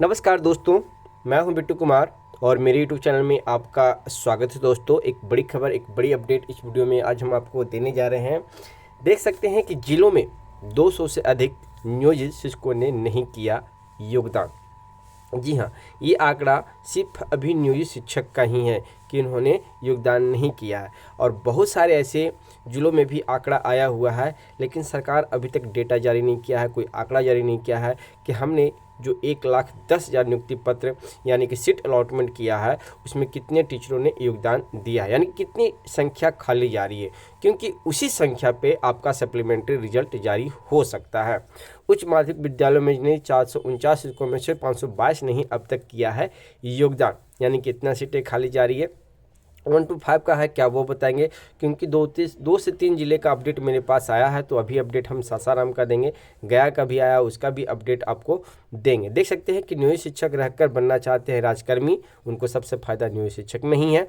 नमस्कार दोस्तों, मैं हूं बिट्टू कुमार और मेरे यूट्यूब चैनल में आपका स्वागत है। दोस्तों, एक बड़ी खबर, एक बड़ी अपडेट इस वीडियो में आज हम आपको देने जा रहे हैं। देख सकते हैं कि जिलों में 200 से अधिक नियोजित शिक्षकों ने नहीं किया योगदान। जी हाँ, ये आंकड़ा सिर्फ अभी नियोजित शिक्षक का ही है कि इन्होंने योगदान नहीं किया है और बहुत सारे ऐसे जिलों में भी आंकड़ा आया हुआ है, लेकिन सरकार अभी तक डेटा जारी नहीं किया है, कोई आंकड़ा जारी नहीं किया है कि हमने जो 1,10,000 नियुक्ति पत्र यानी कि सीट अलॉटमेंट किया है उसमें कितने टीचरों ने योगदान दिया है, यानी कितनी संख्या खाली जा रही है, क्योंकि उसी संख्या पे आपका सप्लीमेंट्री रिजल्ट जारी हो सकता है। उच्च माध्यमिक विद्यालयों में ने 449 शिक्षकों में से 522 नहीं अब तक किया है योगदान, यानी कितना सीटें खाली जा रही है। 1 to 5 का है क्या वो बताएंगे, क्योंकि 2 से 3 जिले का अपडेट मेरे पास आया है, तो अभी अपडेट हम सासाराम का देंगे, गया का भी आया उसका भी अपडेट आपको देंगे। देख सकते हैं कि नियोजित शिक्षक रहकर बनना चाहते हैं राजकर्मी, उनको सबसे फायदा नियोजित शिक्षक में ही है।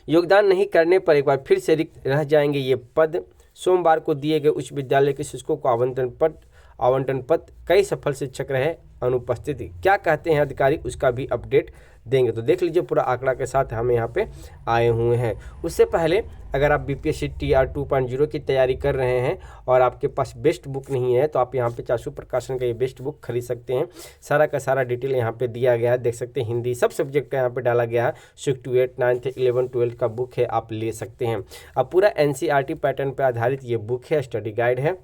योगदान नहीं करने पर एक बार फिर से रिक्त रह जाएंगे ये पद। सोमवार को दिए गए उच्च विद्यालय के शिक्षकों को आवंटन पत्र कई सफल शिक्षक रहे अनुपस्थिति। क्या कहते हैं अधिकारी, उसका भी अपडेट देंगे। तो देख लीजिए, पूरा आंकड़ा के साथ हम यहाँ पे आए हुए हैं। उससे पहले अगर आप बीपीएससी TR 2.0 की तैयारी कर रहे हैं और आपके पास बेस्ट बुक नहीं है, तो आप यहाँ पे चाशु प्रकाशन का ये बेस्ट बुक खरीद सकते हैं। सारा का सारा डिटेल यहाँ पे दिया गया है, देख सकते हैं। हिंदी सब सब्जेक्ट का यहाँ पे डाला गया है। 6 to 8, 9th, 11, 12 का बुक है, आप ले सकते हैं। अब पूरा NCERT पैटर्न पर आधारित ये बुक है, स्टडी गाइड है,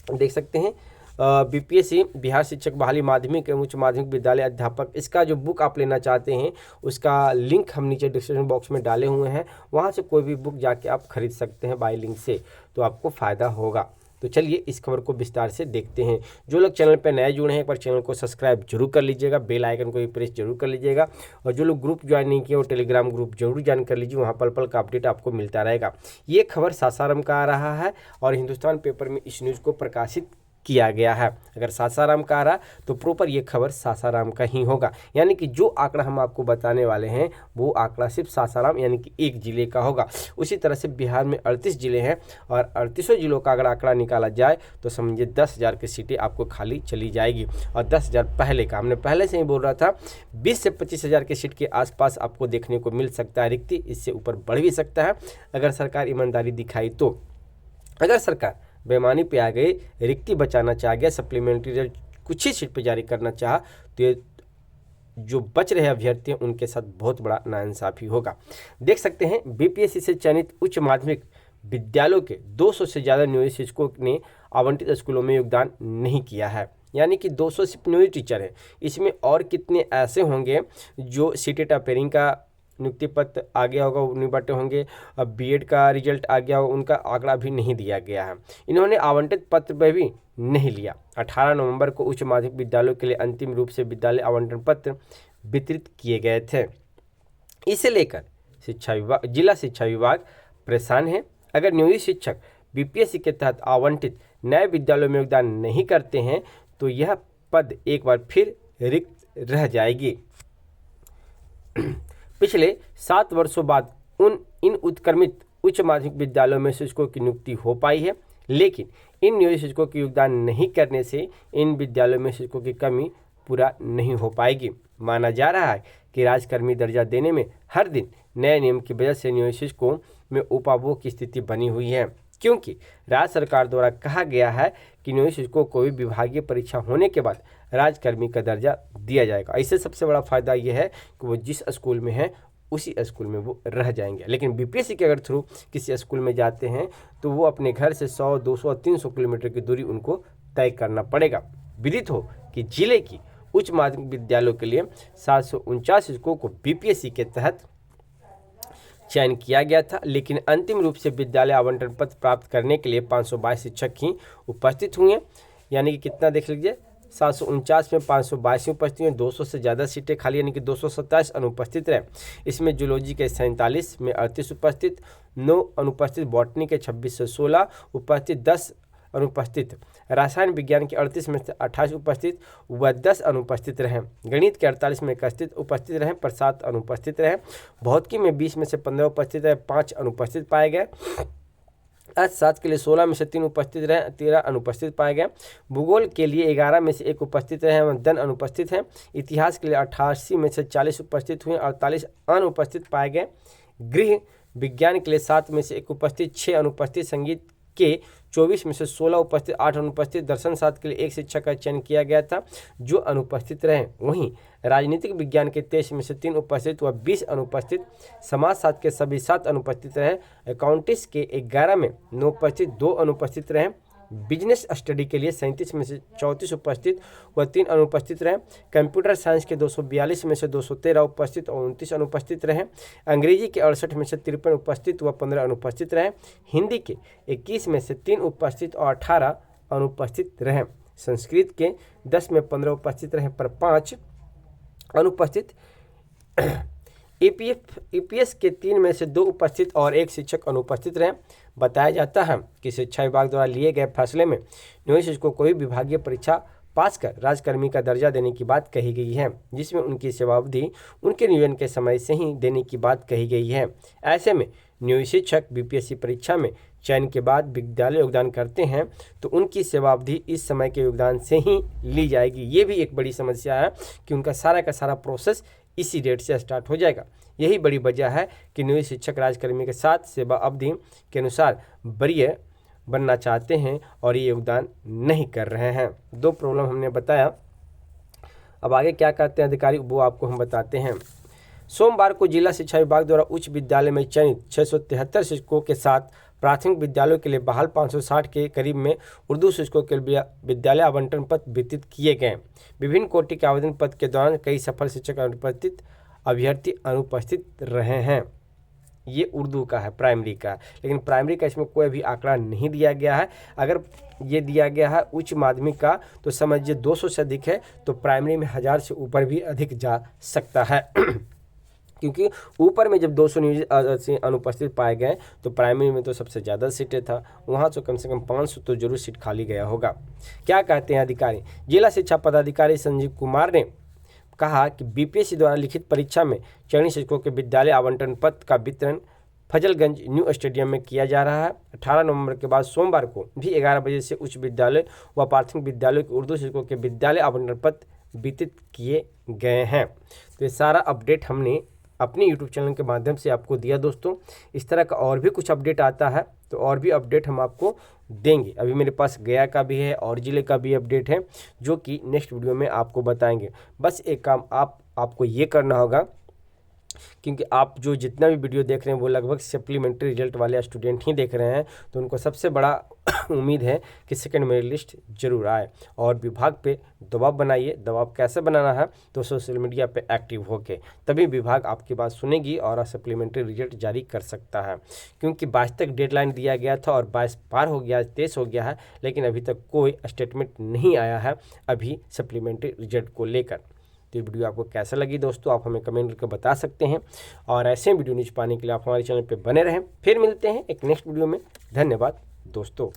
देख सकते हैं। बीपीएससी बिहार शिक्षक बहाली माध्यमिक एवं उच्च माध्यमिक विद्यालय अध्यापक, इसका जो बुक आप लेना चाहते हैं उसका लिंक हम नीचे डिस्क्रिप्शन बॉक्स में डाले हुए हैं, वहां से कोई भी बुक जाके आप खरीद सकते हैं बाय लिंक से, तो आपको फ़ायदा होगा। तो चलिए इस खबर को विस्तार से देखते हैं। जो लोग चैनल पर नए जुड़े हैं एक बार चैनल को सब्सक्राइब जरूर कर लीजिएगा, बेल आइकन को भी प्रेस जरूर कर लीजिएगा, और जो लोग ग्रुप ज्वाइन नहीं किए वो टेलीग्राम ग्रुप जरूर ज्वाइन कर लीजिए, वहाँ पल पल का अपडेट आपको मिलता रहेगा। ये खबर सासाराम का आ रहा है और हिंदुस्तान पेपर में इस न्यूज़ को प्रकाशित किया गया है। अगर सासाराम का आ रहा तो प्रॉपर ये खबर सासाराम का ही होगा, यानी कि जो आंकड़ा हम आपको बताने वाले हैं वो आंकड़ा सिर्फ सासाराम यानी कि एक जिले का होगा। उसी तरह से बिहार में 38 जिले हैं और 38 जिलों का अगर आंकड़ा निकाला जाए तो समझिए 10,000 की सीटें आपको खाली चली जाएगी। और 10,000 पहले का, हमने पहले से ही बोल रहा था 20 से 25,000 की सीट के आसपास आपको देखने को मिल सकता है रिक्ति, इससे ऊपर बढ़ भी सकता है अगर सरकार ईमानदारी दिखाई तो। अगर सरकार बेईमानी पे आ गई, रिक्ति बचाना चाह गया, सप्लीमेंट्री रिजल्ट कुछ ही सीट पे जारी करना चाहा, तो ये जो बच रहे अभ्यर्थी हैं उनके साथ बहुत बड़ा नाइंसाफी होगा। देख सकते हैं बीपीएससी से चयनित उच्च माध्यमिक विद्यालयों के 200 से ज़्यादा नियोजित शिक्षकों ने आवंटित स्कूलों में योगदान नहीं किया है, यानी कि 200 सिर्फ नियोजित टीचर हैं। इसमें और कितने ऐसे होंगे जो सीटेट अपेयरिंग का नियुक्ति पत्र आ गया होगा, वो निबटे होंगे, अब बीएड का रिजल्ट आ गया होगा, उनका आंकड़ा भी नहीं दिया गया है। इन्होंने आवंटित पत्र पर भी नहीं लिया। 18 नवंबर को उच्च माध्यमिक विद्यालयों के लिए अंतिम रूप से विद्यालय आवंटन पत्र वितरित किए गए थे। इसे लेकर जिला शिक्षा विभाग परेशान है। अगर नियोजित शिक्षक बीपीएससी के तहत आवंटित नए विद्यालयों में योगदान नहीं करते हैं तो यह पद एक बार फिर रिक्त रह जाएगी। पिछले 7 वर्षों बाद इन उत्क्रमित उच्च माध्यमिक विद्यालयों में शिक्षकों की नियुक्ति हो पाई है, लेकिन इन नियोजित शिक्षकों की योगदान नहीं करने से इन विद्यालयों में शिक्षकों की कमी पूरा नहीं हो पाएगी। माना जा रहा है कि राजकर्मी दर्जा देने में हर दिन नए नियम की वजह से नियोजित शिक्षकों में उपभोग की स्थिति बनी हुई है, क्योंकि राज्य सरकार द्वारा कहा गया है कि नियोजित शिक्षकों को भी विभागीय परीक्षा होने के बाद राजकर्मी का दर्जा दिया जाएगा। इससे सबसे बड़ा फायदा यह है कि वो जिस स्कूल में है उसी स्कूल में वो रह जाएंगे। लेकिन बीपीएससी के अगर थ्रू किसी स्कूल में जाते हैं तो वो अपने घर से 100, 200, 300 किलोमीटर की दूरी उनको तय करना पड़ेगा। विदित हो कि जिले की उच्च माध्यमिक विद्यालयों के लिए 749 शिक्षकों को बीपीएससी के तहत चयन किया गया था, लेकिन अंतिम रूप से विद्यालय आवंटन पत्र प्राप्त करने के लिए 522 शिक्षक ही उपस्थित हुए, यानी कि कितना देख लीजिए 749 में 522 उपस्थित हैं। 200 से ज़्यादा सीटें खाली, यानी कि 227 अनुपस्थित रहे। इसमें जूलॉजी के 47 में 38 उपस्थित, 9 अनुपस्थित, बॉटनी के 26 से 16 उपस्थित, 10 अनुपस्थित, रसायन विज्ञान के 38 में से 28 उपस्थित व 10 अनुपस्थित रहे। गणित के 48 में 31 उपस्थित रहे पर 7 अनुपस्थित रहे। भौतिकी में 20 में से 15 उपस्थित रहे, 5 अनुपस्थित पाए गए। अर्थशास्त्र के लिए 16 में से 3 उपस्थित रहे, 13 अनुपस्थित पाए गए। भूगोल के लिए 11 में से 1 उपस्थित रहे एवं 10 अनुपस्थित हैं। इतिहास के लिए 88 में से 40 उपस्थित हुए, 48 अनुपस्थित पाए गए। गृह विज्ञान के लिए 7 में से 1 उपस्थित, 6 अनुपस्थित। संगीत के 24 में से 16 उपस्थित, 8 अनुपस्थित। दर्शन शास्त्र के लिए 1 शिक्षक का चयन किया गया था जो अनुपस्थित रहे। वहीं राजनीतिक विज्ञान के 23 में से 3 उपस्थित व 20 अनुपस्थित। समाजशास्त्र के सभी 7 अनुपस्थित रहे। अकाउंटिंग्स के 11 में 9 उपस्थित, 2 अनुपस्थित रहे। बिजनेस स्टडी के लिए 37 में से 34 उपस्थित व 3 अनुपस्थित रहे। कंप्यूटर साइंस के 242 में से 213 उपस्थित और 29 अनुपस्थित रहे। अंग्रेजी के 68 में से 53 उपस्थित व 15 अनुपस्थित रहे। हिंदी के 21 में से 3 उपस्थित और 18 अनुपस्थित रहे। संस्कृत के 10 में 15 उपस्थित रहे पर 5 अनुपस्थित। ईपीएस के 3 में से 2 उपस्थित और 1 शिक्षक अनुपस्थित रहे। बताया जाता है कि शिक्षा विभाग द्वारा लिए गए फैसले में नियोजित शिक्षकों को भी विभागीय परीक्षा पास कर राजकर्मी का दर्जा देने की बात कही गई है, जिसमें उनकी सेवावधि उनके नियोजन के समय से ही देने की बात कही गई है। ऐसे में नियोजित शिक्षक बीपीएससी परीक्षा में चयन के बाद विद्यालय योगदान करते हैं तो उनकी सेवावधि इस समय के योगदान से ही ली जाएगी। ये भी एक बड़ी समस्या है कि उनका सारा का सारा प्रोसेस इसी डेट से स्टार्ट हो जाएगा। यही बड़ी वजह है कि नियोजित शिक्षक राजकर्मी के साथ सेवा अवधि के अनुसार वरीय बनना चाहते हैं और ये योगदान नहीं कर रहे हैं। 2 प्रॉब्लम हमने बताया। अब आगे क्या कहते हैं अधिकारी वो आपको हम बताते हैं। सोमवार को जिला शिक्षा विभाग द्वारा उच्च विद्यालय में चयनित 673 शिक्षकों के साथ प्राथमिक विद्यालयों के लिए बहाल 560 के करीब में उर्दू शिक्षकों के लिए विद्यालय आवंटन पत्र वितरित किए गए। विभिन्न कोटि के आवेदन पत्र के दौरान कई सफल शिक्षक अभ्यर्थी अनुपस्थित रहे हैं। ये उर्दू का है, प्राइमरी का, लेकिन प्राइमरी का इसमें कोई भी आंकड़ा नहीं दिया गया है। अगर ये दिया गया है उच्च माध्यमिक का तो समझिए 200 से अधिक है, तो प्राइमरी में 1000 से ऊपर भी अधिक जा सकता है क्योंकि ऊपर में जब 200 नियोजित अनुपस्थित पाए गए तो प्राइमरी में तो सबसे ज़्यादा सीटें था, वहाँ से कम 500 तो जरूर सीट खाली गया होगा। क्या कहते हैं अधिकारी? जिला शिक्षा पदाधिकारी संजीव कुमार ने कहा कि बीपीएससी द्वारा लिखित परीक्षा में चयनित शिक्षकों के विद्यालय आवंटन पत्र का वितरण फजलगंज न्यू स्टेडियम में किया जा रहा है। 18 नवंबर के बाद सोमवार को भी 11 बजे से उच्च विद्यालय व प्राथमिक विद्यालयों के उर्दू शिक्षकों के विद्यालय आवंटन पत्र वितरित किए गए हैं। तो ये सारा अपडेट हमने अपने YouTube चैनल के माध्यम से आपको दिया दोस्तों। इस तरह का और भी कुछ अपडेट आता है तो और भी अपडेट हम आपको देंगे। अभी मेरे पास गया का भी है और जिले का भी अपडेट है जो कि नेक्स्ट वीडियो में आपको बताएंगे। बस एक काम आपको ये करना होगा, क्योंकि आप जो जितना भी वीडियो देख रहे हैं वो लगभग सप्लीमेंट्री रिजल्ट वाले स्टूडेंट ही देख रहे हैं, तो उनको सबसे बड़ा उम्मीद है कि सेकंड मेरिट लिस्ट जरूर आए। और विभाग पे दबाव बनाइए। दबाव कैसे बनाना है? तो सोशल मीडिया पे एक्टिव होके, तभी विभाग आपकी बात सुनेगी और सप्लीमेंट्री रिजल्ट जारी कर सकता है। क्योंकि 22 तक डेडलाइन दिया गया था और 22 पार हो गया, 23 हो गया है, लेकिन अभी तक कोई स्टेटमेंट नहीं आया है अभी सप्लीमेंट्री रिजल्ट को लेकर। तो ये वीडियो आपको कैसा लगी दोस्तों, आप हमें कमेंट करके बता सकते हैं। और ऐसे वीडियो न्यूज़ पाने के लिए आप हमारे चैनल पर बने रहें। फिर मिलते हैं एक नेक्स्ट वीडियो में। धन्यवाद दोस्तों।